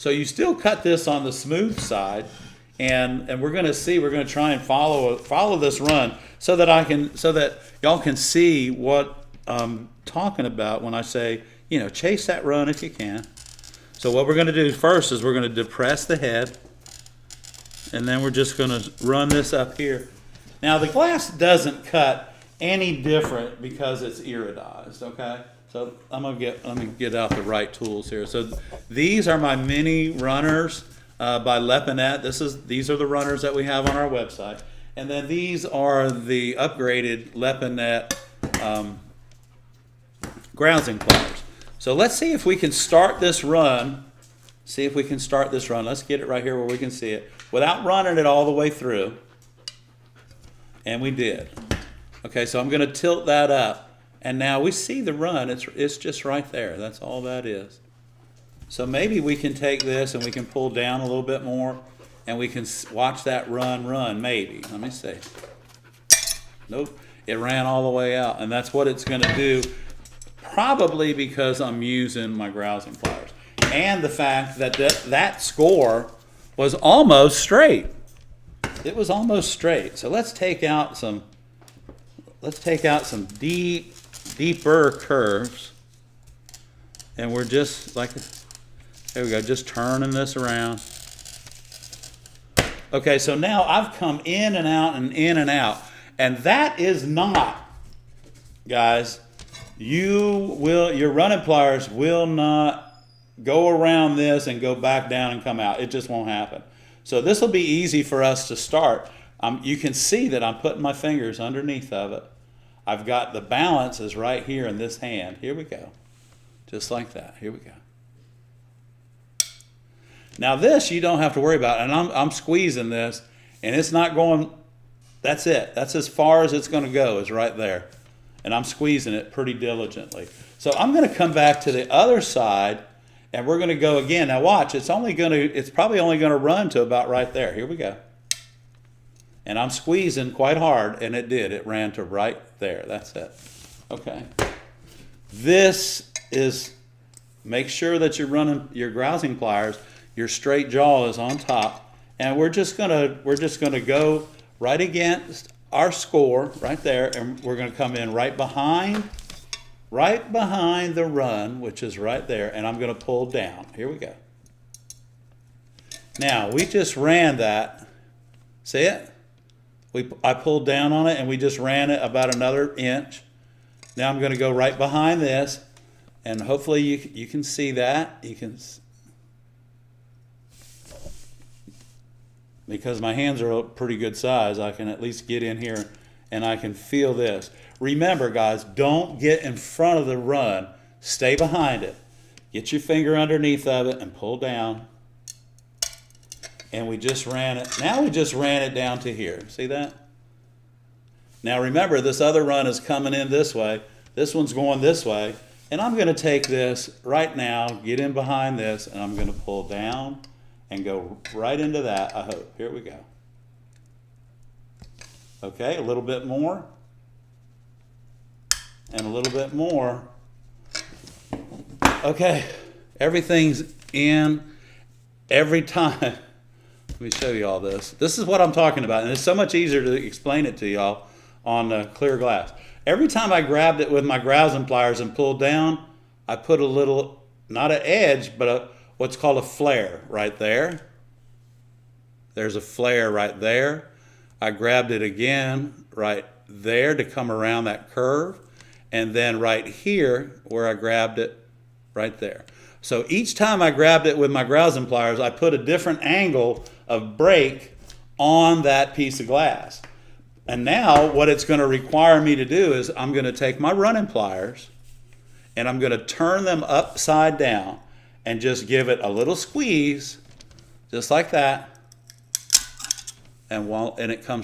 So you still cut this on the smooth side, and we're going to see. We're going to try and follow this run so that y'all can see what I'm talking about when I say, you know, chase that run if you can. So what we're going to do first is we're going to depress the head, and then we're just going to run this up here. Now the glass doesn't cut any different because it's iridized, okay? So let me get out the right tools here. So these are my mini runners by Lepinet. These are the runners that we have on our website. And then these are the upgraded Lepinet grousing pliers. So let's see if we can start this run. Let's get it right here where we can see it without running it all the way through. And we did. Okay, so I'm going to tilt that up. And now we see the run. It's just right there. That's all that is. So maybe we can take this and we can pull down a little bit more and we can watch that run, maybe. Let me see. Nope, it ran all the way out. And that's what it's going to do. Probably because I'm using my grousing pliers. And the fact that that score was almost straight. It was almost straight. So let's take out some deeper curves. And we're just like, there we go, just turning this around. Okay, so now I've come in and out and in and out. And that is not, guys, your running pliers will not go around this and go back down and come out. It just won't happen. So this will be easy for us to start. You can see that I'm putting my fingers underneath of it. I've got the balance is right here in this hand. Here we go. Just like that. Here we go. Now this you don't have to worry about. And I'm squeezing this and it's not going, that's it. That's as far as it's going to go is right there. And I'm squeezing it pretty diligently. So I'm going to come back to the other side and we're going to go again. Now watch, it's probably only going to run to about right there. Here we go. And I'm squeezing quite hard and it did. It ran to right there. That's it. Okay. This is, make sure that you're running your grousing pliers, your straight jaw is on top, and we're just gonna go right against our score right there, and we're gonna come in right behind the run, which is right there, and I'm gonna pull down. Here we go. Now we just ran that. See it? I pulled down on it and we just ran it about another inch. Now I'm going to go right behind this, and hopefully you can see that. You can, because my hands are a pretty good size, I can at least get in here and I can feel this. Remember guys, don't get in front of the run. Stay behind it. Get your finger underneath of it and pull down. And we just ran it. Now we just ran it down to here. See that? Now remember, this other run is coming in this way. This one's going this way. And I'm going to take this right now, get in behind this, and I'm going to pull down and go right into that, I hope. Here we go. Okay, a little bit more. And a little bit more. Okay, everything's in every time. Let me show you all this. This is what I'm talking about, and it's so much easier to explain it to y'all on clear glass. Every time I grabbed it with my grousing pliers and pulled down, I put a little, not an edge, but what's called a flare right there. There's a flare right there. I grabbed it again right there to come around that curve, and then right here where I grabbed it right there. So each time I grabbed it with my grousing pliers, I put a different angle of break on that piece of glass. And now what it's going to require me to do is I'm going to take my running pliers and I'm going to turn them upside down and just give it a little squeeze, just like that. And it comes right